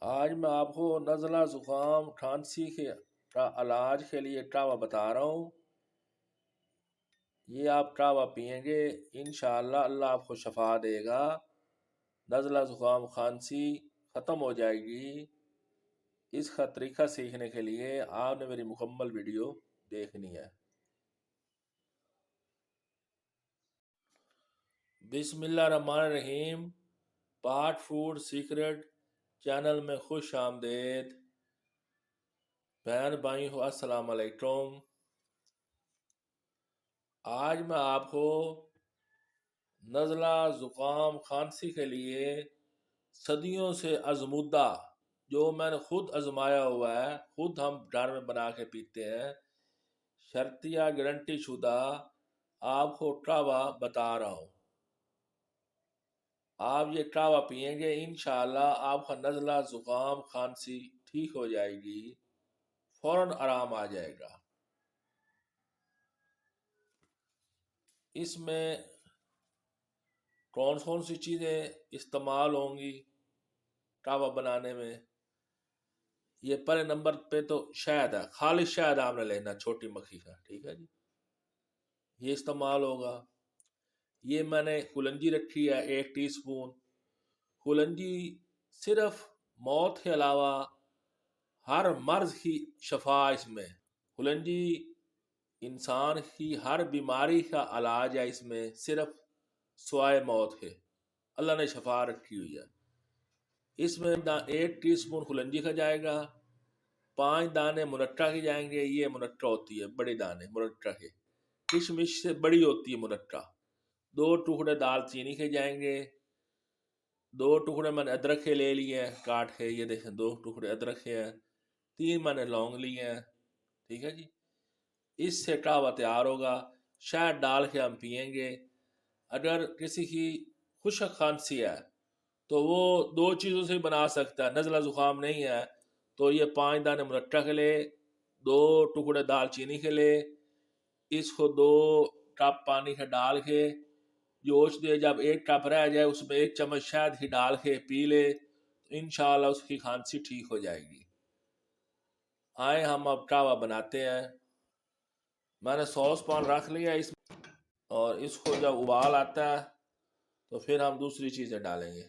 آج میں آپ کو نزلہ زکام کھانسی کے علاج کے لیے ٹاوا بتا رہا ہوں۔ یہ آپ ٹاوا پئیں گے انشاءاللہ اللہ آپ کو شفا دے گا، نزلہ زکام کھانسی ختم ہو جائے گی۔ اس کا طریقہ سیکھنے کے لیے آپ نے میری مکمل ویڈیو دیکھنی ہے۔ بسم اللہ الرحمن الرحیم۔ پارٹ فوڈ سیکرٹ چینل میں خوش آمدید۔ بہن بھائی ہو السلام علیکم۔ آج میں آپ کو نزلہ زکام کھانسی کے لیے صدیوں سے آزمودہ، جو میں نے خود آزمایا ہوا ہے، خود ہم گھر میں بنا کے پیتے ہیں، شرطیہ گارنٹی شدہ آپ کو ٹاوا بتا رہا ہوں۔ آپ یہ ٹاوا پئیں گے انشاءاللہ آپ کا نزلہ زکام کھانسی ٹھیک ہو جائے گی، فوراً آرام آ جائے گا۔ اس میں کون سی چیزیں استعمال ہوں گی ٹاوا بنانے میں؟ یہ پہلے نمبر پہ تو شہد ہے، خالص شہد آپ نے لینا، چھوٹی مکھی کا، ٹھیک ہے جی، یہ استعمال ہوگا۔ یہ میں نے کلنجی رکھی ہے 1 ٹی سپون۔ کلنجی صرف موت کے علاوہ ہر مرض کی شفا اس میں، کلنجی انسان کی ہر بیماری کا علاج ہے، اس میں صرف سوائے موت کے اللہ نے شفا رکھی ہوئی ہے۔ اس میں 1 ٹی سپون کلنجی کا جائے گا، 5 دانے منٹا کے جائیں گے، یہ منٹا ہوتی ہے بڑے دانے منٹا کے، کشمش سے بڑی ہوتی ہے منٹا۔ 2 ٹکڑے دال چینی کے جائیں گے، 2 ٹکڑے میں نے ادرک کے لے لیے ہیں کاٹ کے، یہ دیکھیں 2 ٹکڑے ادرک کے ہیں، 3 میں نے لونگ لیے ہیں، ٹھیک ہے جی۔ اس سے ٹاوا تیار ہوگا، شہد ڈال کے ہم پئیں گے۔ اگر کسی کی خشک کھانسی ہے تو وہ 2 چیزوں سے بنا سکتا ہے، نزلہ زکام نہیں ہے تو یہ 5 دانے منٹا کے لے، 2 ٹکڑے دال چینی کے لے، اس کو 2 ٹپ پانی کے ڈال کے جوش دے، جب 1 ٹپ رہ جائے اس میں 1 چمچ شہد ہی ڈال کے پی لے، انشاءاللہ اس کی کھانسی ٹھیک ہو جائے گی۔ آئے ہم اب ٹاوا بناتے ہیں۔ میں نے سوس پان رکھ لیا اس میں، اور اس کو جب ابال آتا ہے تو پھر ہم دوسری چیزیں ڈالیں گے۔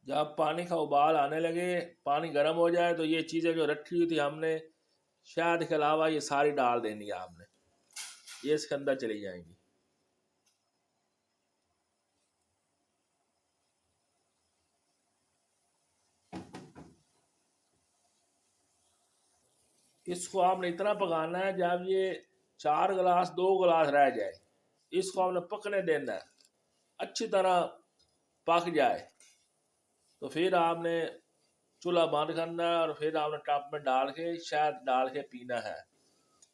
جب پانی کا ابال آنے لگے، پانی گرم ہو جائے تو یہ چیزیں جو رکھی ہوئی تھی ہم نے شہد کے علاوہ یہ ساری ڈال دینی ہے آپ نے، یہ اس کے اندر چلی جائیں گی۔ اس کو آپ نے اتنا پکانا ہے جب یہ 4 گلاس 2 گلاس رہ جائے، اس کو آپ نے پکنے دینا ہے، اچھی طرح پک جائے تو پھر آپ نے چولہا بند کرنا ہے، اور پھر آپ نے ٹپ میں ڈال کے شہد ڈال کے پینا ہے۔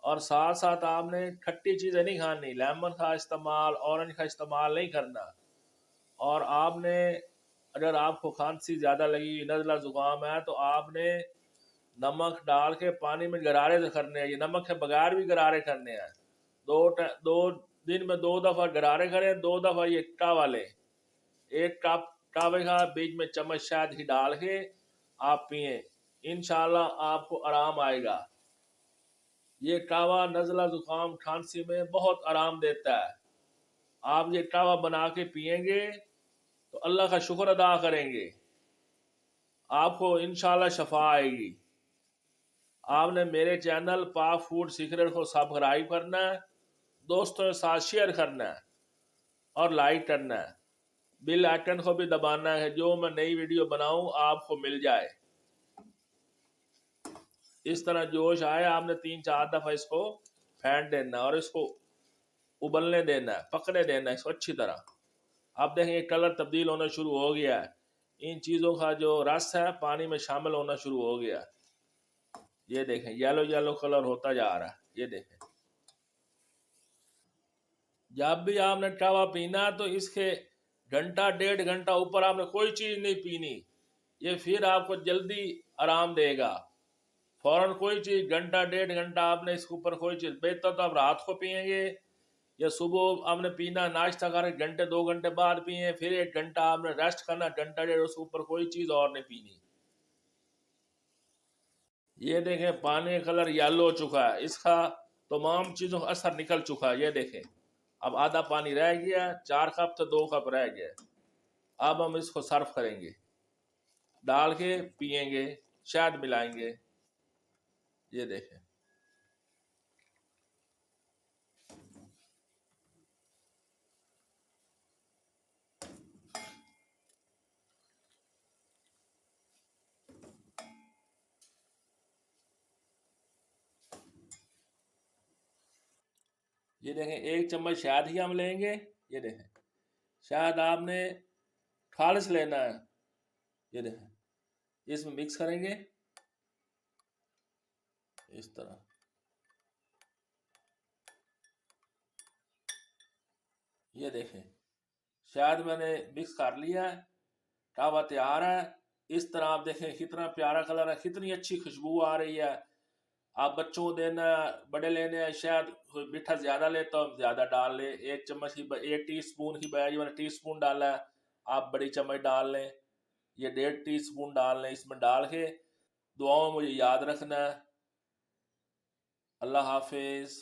اور ساتھ ساتھ آپ نے کھٹی چیزیں نہیں کھانی، لیمن کا استعمال، اورنج کا استعمال نہیں کرنا۔ اور آپ نے اگر آپ کو کھانسی زیادہ لگی، نزلہ زکام ہے، تو آپ نے نمک ڈال کے پانی میں گرارے سے کرنے ہیں، یہ نمک کے بغیر بھی گرارے کرنے ہیں۔ 2 دن میں 2 دفعہ گرارے کریں، 2 دفعہ یہ ٹاوا لیں، 1 ٹاوے کا بیچ میں چمچ شہد ہی ڈال کے آپ پئیں، انشاءاللہ آپ کو آرام آئے گا۔ یہ ٹاوا نزلہ زکام کھانسی میں بہت آرام دیتا ہے۔ آپ یہ ٹاوا بنا کے پئیں گے تو اللہ کا شکر ادا کریں گے، آپ کو انشاءاللہ شفا آئے گی۔ آپ نے میرے چینل پاک فوڈ سیکرٹ کو سبسکرائب کرنا ہے، دوستوں کے ساتھ شیئر کرنا ہے اور لائک کرنا ہے، بیل آئیکن کو بھی دبانا ہے، جو میں نئی ویڈیو بناؤں آپ کو مل جائے۔ اس طرح جوش آئے آپ نے 3-4 دفعہ اس کو پھینٹ دینا اور اس کو ابلنے دینا ہے، پکنے دینا ہے اس کو اچھی طرح۔ اب دیکھیں یہ کلر تبدیل ہونا شروع ہو گیا ہے، ان چیزوں کا جو رس ہے پانی میں شامل ہونا شروع ہو گیا، یہ دیکھیں یلو یلو کلر ہوتا جا رہا ہے، یہ دیکھیں۔ جب بھی آپ نے ٹاوا پینا تو اس کے 1-1.5 گھنٹہ اوپر آپ نے کوئی چیز نہیں پینی، یہ پھر آپ کو جلدی آرام دے گا۔ فوراً کوئی چیز 1-1.5 گھنٹہ آپ نے اس کے اوپر کوئی چیز، بہتر تو آپ رات کو پئیں گے یا صبح آپ نے پینا، ناشتہ کر 1-2 گھنٹے بعد پئیں، پھر 1 گھنٹہ آپ نے ریسٹ کرنا، 1-1.5 اس کے اوپر کوئی چیز اور نہیں پینی۔ یہ دیکھیں پانی کا کلر یلو ہو چکا ہے، اس کا تمام چیزوں کا اثر نکل چکا ہے. یہ دیکھیں اب آدھا پانی رہ گیا، 4 کپ تو 2 کپ رہ گیا. اب ہم اس کو سرو کریں گے، ڈال کے پئیں گے، شہد ملائیں گے. یہ دیکھیں یہ دیکھیں 1 چمچ شہد ہی ہم لیں گے. یہ دیکھیں شہد آپ نے خالص لینا ہے. یہ دیکھیں اس میں مکس کریں گے اس طرح. یہ دیکھیں شہد میں نے مکس کر لیا ہے، کہوا تیار ہے. اس طرح آپ دیکھیں کتنا پیارا کلر ہے، کتنی اچھی خوشبو آ رہی ہے. آپ بچوں کو دینا، بڑے لینے ہیں، شاید میٹھا زیادہ لیتا ہو زیادہ ڈال لیں. 1 چمچ کی 1 ٹی اسپون کی بجائے میں نے ٹی اسپون ڈالا ہے، آپ بڑی چمچ ڈال لیں. یہ 1.5 ٹی اسپون ڈال لیں. اس میں ڈال کے دعاؤں میں مجھے یاد رکھنا ہے. اللہ حافظ.